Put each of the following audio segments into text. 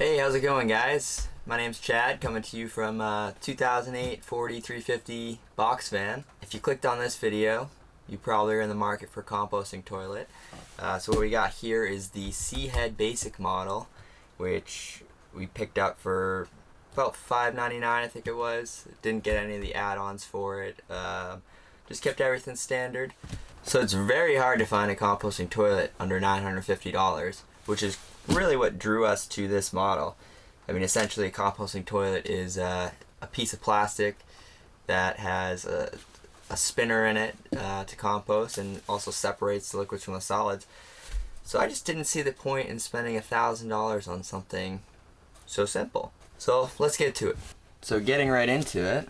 Hey, how's it going, guys? My name's Chad, coming to you from 2008 Ford 350 box van. If you clicked on this video, you probably are in the market for a composting toilet. So what we got here is the C-Head basic model, which we picked up for about $5.99, I think it was. Didn't get any of the add-ons for it. Just kept everything standard. So it's very hard to find a composting toilet under $950, which is really what drew us to this model. I mean, essentially a composting toilet is a piece of plastic that has a spinner in it to compost, and also separates the liquids from the solids. So I just didn't see the point in spending $1,000 on something so simple. So let's get to it. So getting right into it.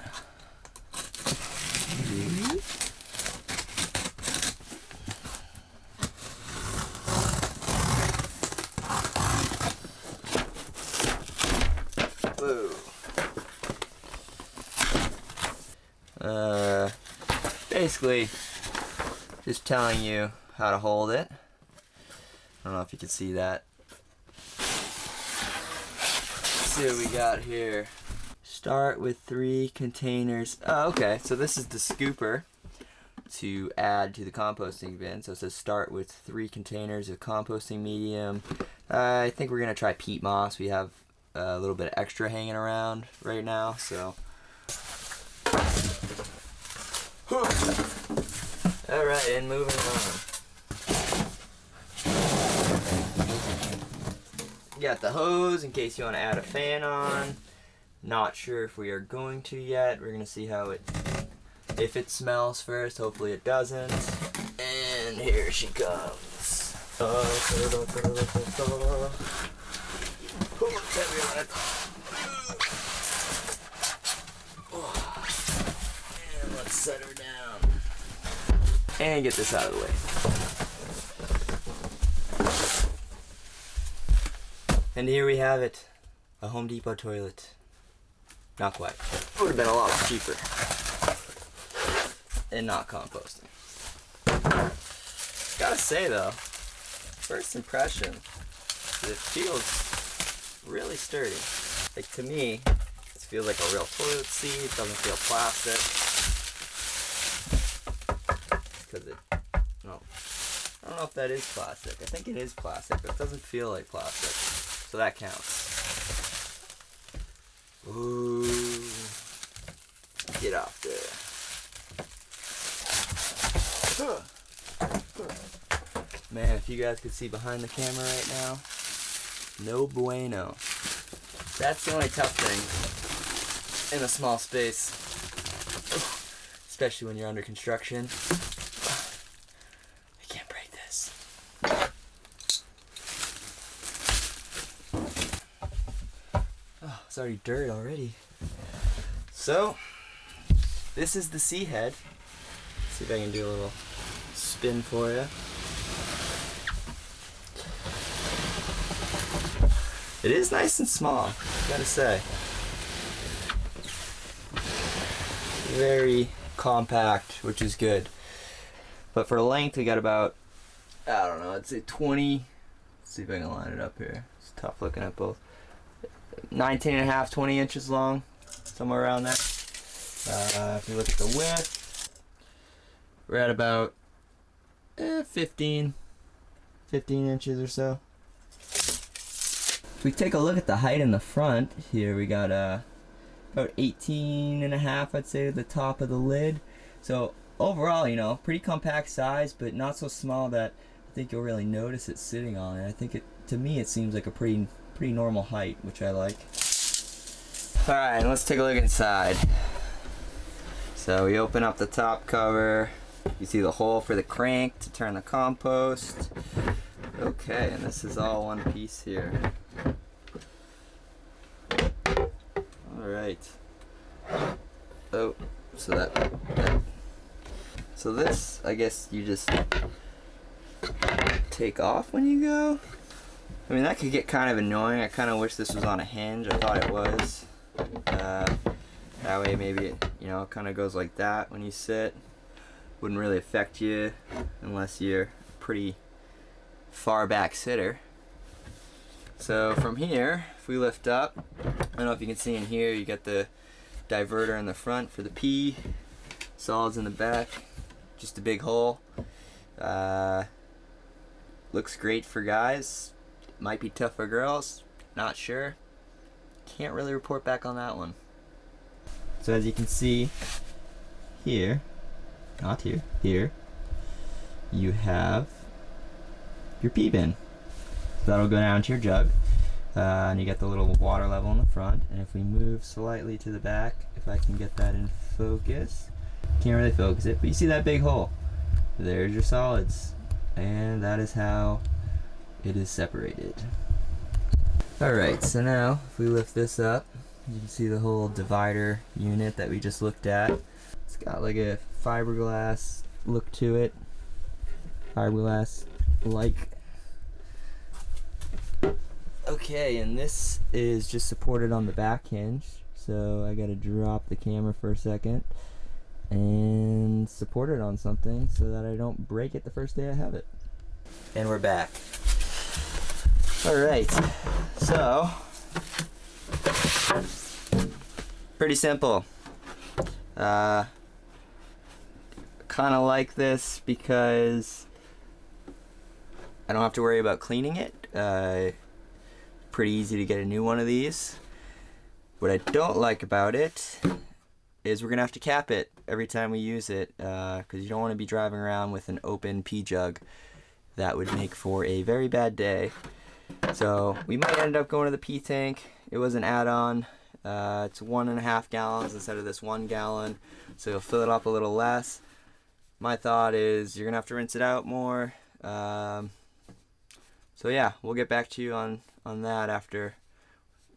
Basically just telling you how to hold it. I don't know if you can see that. Let's see what we got here. Start with 3 containers. Oh, okay, so this is the scooper to add to the composting bin. So it says start with 3 containers of composting medium. I think we're gonna try peat moss. We have a little bit of extra hanging around right now, so. Alright, and moving on. Got the hose in case you want to add a fan on. Not sure if we are going to yet. We're going to see how if it smells first. Hopefully it doesn't. And here she comes. And let's set her down. And get this out of the way. And here we have it. A Home Depot toilet. Not quite. Would have been a lot cheaper. And not composting. Gotta say though, first impression, it feels really sturdy. Like, to me, it feels like a real toilet seat. It doesn't feel plastic. Because I don't know if that is plastic. I think it is plastic, but it doesn't feel like plastic. So that counts. Ooh. Get off there. Man, if you guys could see behind the camera right now, no bueno. That's the only tough thing in a small space. Especially when you're under construction. It's already dirt already. So, this is the C-Head. See if I can do a little spin for you. It is nice and small, gotta say. Very compact, which is good. But for length, we got about, I don't know, I'd say 20. Let's see if I can line it up here. It's tough looking at both. 19.5, 20 inches long, somewhere around there. If you look at the width, we're at about 15 inches or so. If we take a look at the height in the front, here we got about 18.5, I'd say, at the top of the lid. So overall, you know, pretty compact size, but not so small that I think you'll really notice it sitting on it. I think to me, it seems like a pretty normal height, which I like. Alright, let's take a look inside. So we open up the top cover. You see the hole for the crank to turn the compost. Okay, and this is all one piece here. Alright. Oh, so this, I guess you just take off when you go. I mean, that could get kind of annoying. I kind of wish this was on a hinge. I thought it was. That way maybe it, you know, kind of goes like that when you sit. Wouldn't really affect you unless you're a pretty far back sitter. So from here, if we lift up, I don't know if you can see in here, you got the diverter in the front for the pee, solids in the back, just a big hole. Looks great for guys, might be tough for girls, not sure. Can't really report back on that one. So as you can see here, not here, here, you have your pee bin. So that'll go down to your jug, and you get the little water level in the front. And if we move slightly to the back, if I can get that in focus, can't really focus it, but you see that big hole. There's your solids, and that is how it is separated. Alright, so now if we lift this up, you can see the whole divider unit that we just looked at. It's got like a fiberglass look to it, fiberglass like. Okay, and this is just supported on the back hinge, so I gotta drop the camera for a second and support it on something so that I don't break it the first day I have it. And we're back. Alright, so pretty simple. Kinda like this because I don't have to worry about cleaning it. Pretty easy to get a new one of these. What I don't like about it is we're gonna have to cap it every time we use it, because you don't want to be driving around with an open pee jug. That would make for a very bad day. So we might end up going to the pee tank. It was an add-on. It's 1.5 gallons instead of this 1 gallon, so you'll fill it up a little less. My thought is you're gonna have to rinse it out more. So yeah, we'll get back to you on that after.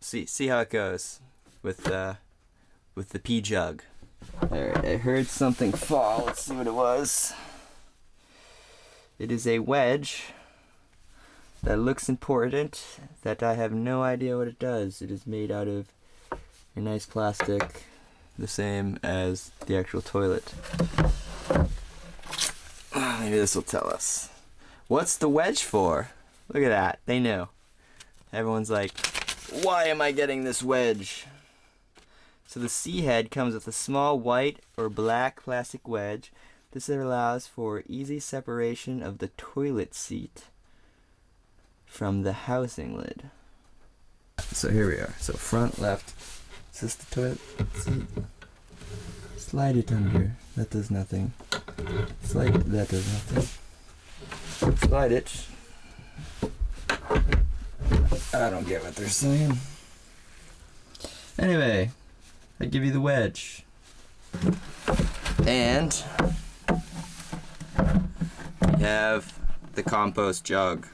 See how it goes with the pee jug. Alright, I heard something fall. Let's see what it was. It is a wedge that looks important, that I have no idea what it does. It is made out of a nice plastic, the same as the actual toilet. Maybe this will tell us. What's the wedge for? Look at that, they knew. Everyone's like, why am I getting this wedge? So the C-Head comes with a small white or black plastic wedge. This allows for easy separation of the toilet seat from the housing lid. So here we are. So front left. Is this the toilet seat? Slide it under. That does nothing. Slide it. That does nothing. Slide it. I don't get what they're saying. Anyway, I give you the wedge. And we have the compost jug.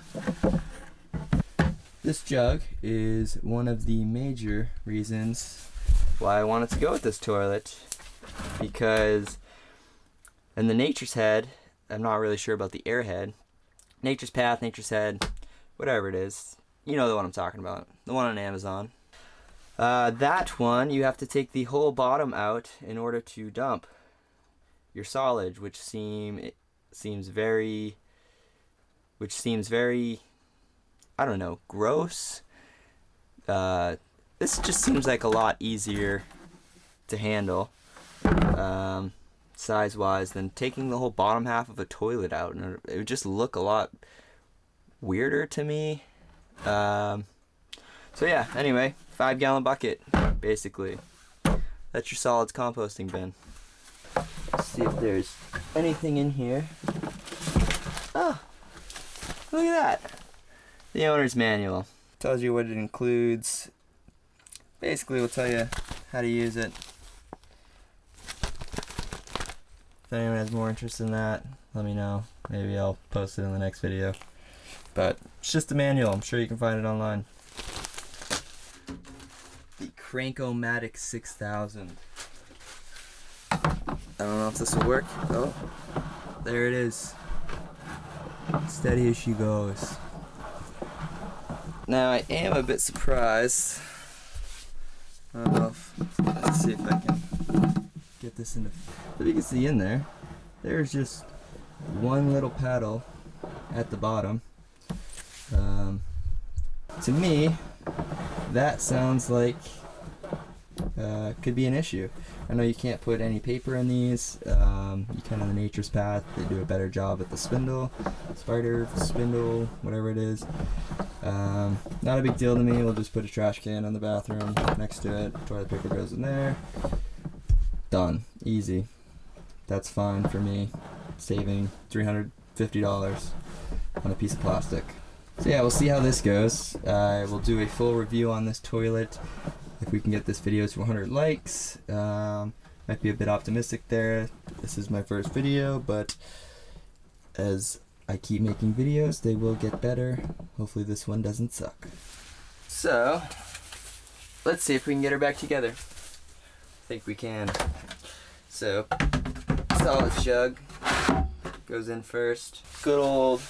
This jug is one of the major reasons why I wanted to go with this toilet, because in the Nature's Head, I'm not really sure about the Airhead, Nature's Path, Nature's Head, whatever it is, you know the one I'm talking about, the one on Amazon. That one, you have to take the whole bottom out in order to dump your solids, which seems very, I don't know, gross. This just seems like a lot easier to handle, size-wise, than taking the whole bottom half of a toilet out, and it would just look a lot weirder to me. So yeah, anyway, 5-gallon bucket, basically. That's your solids composting bin. Let's see if there's anything in here. Oh, look at that. The owner's manual. Tells you what it includes. Basically, will tell you how to use it. If anyone has more interest in that, let me know. Maybe I'll post it in the next video. But it's just a manual. I'm sure you can find it online. The Crank-O-Matic 6000. I don't know if this will work. Oh, there it is. Steady as she goes. Now I am a bit surprised. I don't know if, let's see if I can get this into. But you can see in there, there's just one little paddle at the bottom. to me, that sounds like could be an issue. I know you can't put any paper in these. You can on the Nature's Path. They do a better job at the spindle, spider, spindle, whatever it is. Not a big deal to me. We'll just put a trash can in the bathroom next to it. Toilet paper goes in there. Done. Easy. That's fine for me. Saving $350 on a piece of plastic. So yeah, we'll see how this goes. We'll do a full review on this toilet if we can get this video to 100 likes. Might be a bit optimistic there. This is my first video, but as I keep making videos, they will get better. Hopefully this one doesn't suck. So, let's see if we can get her back together. I think we can. So, solid jug goes in first. Good old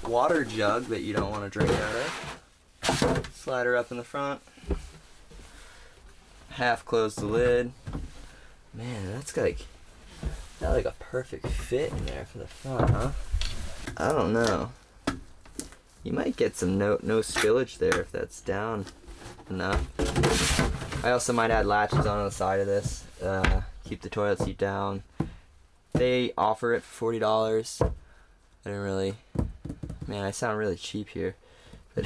water jug that you don't want to drink out of. Slide her up in the front. Half close the lid. Man, that's got like a perfect fit in there for the front, huh? I don't know. You might get some no spillage there if that's down enough. I also might add latches on the side of this. Keep the toilet seat down. They offer it for $40. I didn't really... Man, I sound really cheap here. But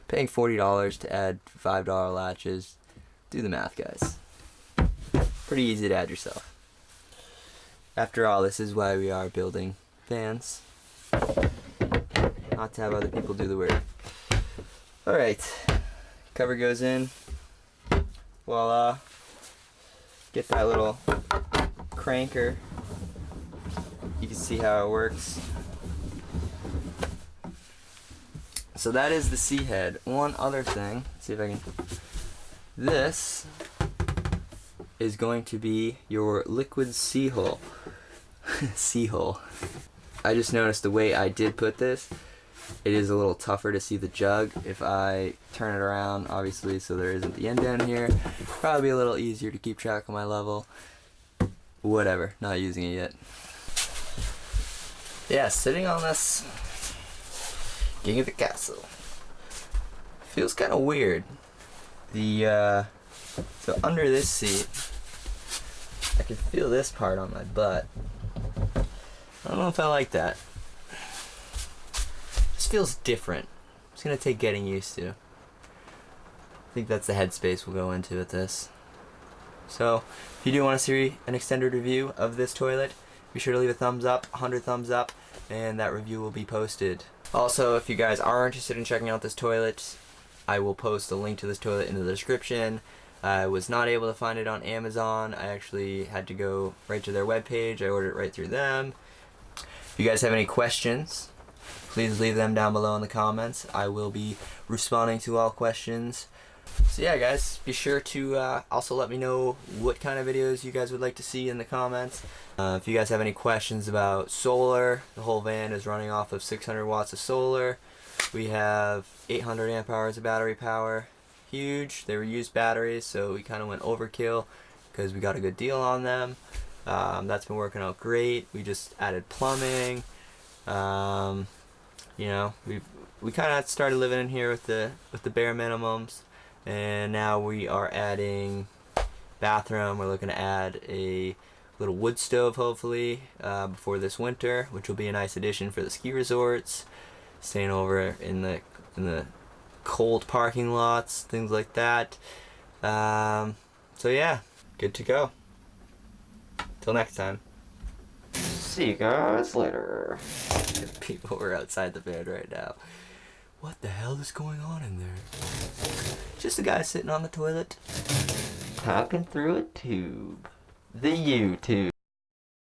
paying $40 to add $5 latches, do the math, guys. Pretty easy to add yourself. After all, this is why we are building vans. Not to have other people do the work. Alright. Cover goes in. Voila. Get that little cranker. You can see how it works. So that is the C-Head. One other thing, let's see if I can... This is going to be your liquid C-hole. C-hole. I just noticed the way I did put this, it is a little tougher to see the jug. If I turn it around, obviously, so there isn't the end down here, probably be a little easier to keep track of my level. Whatever, not using it yet. Yeah, sitting on this King of the Castle feels kind of weird. So under this seat, I can feel this part on my butt. I don't know if I like that. Just feels different. It's gonna take getting used to. I think that's the headspace we'll go into with this. So, if you do want to see an extended review of this toilet, be sure to leave a thumbs up, 100 thumbs up, and that review will be posted. Also, if you guys are interested in checking out this toilet, I will post a link to this toilet in the description. I was not able to find it on Amazon. I actually had to go right to their webpage. I ordered it right through them. If you guys have any questions, please leave them down below in the comments. I will be responding to all questions. So yeah, guys, be sure to also let me know what kind of videos you guys would like to see in the comments. If you guys have any questions about solar, the whole van is running off of 600 watts of solar. We have 800 amp hours of battery power. Huge. They were used batteries, so we kind of went overkill because we got a good deal on them. That's been working out great. We just added plumbing. You know, we kind of started living in here with the bare minimums, and now we are adding bathroom. We're looking to add a little wood stove hopefully before this winter, which will be a nice addition for the ski resorts. Staying over in the cold parking lots, things like that. So yeah, good to go. Till next time. See you guys later. People are outside the van right now. What the hell is going on in there? Just a guy sitting on the toilet, talking through a tube. The YouTube.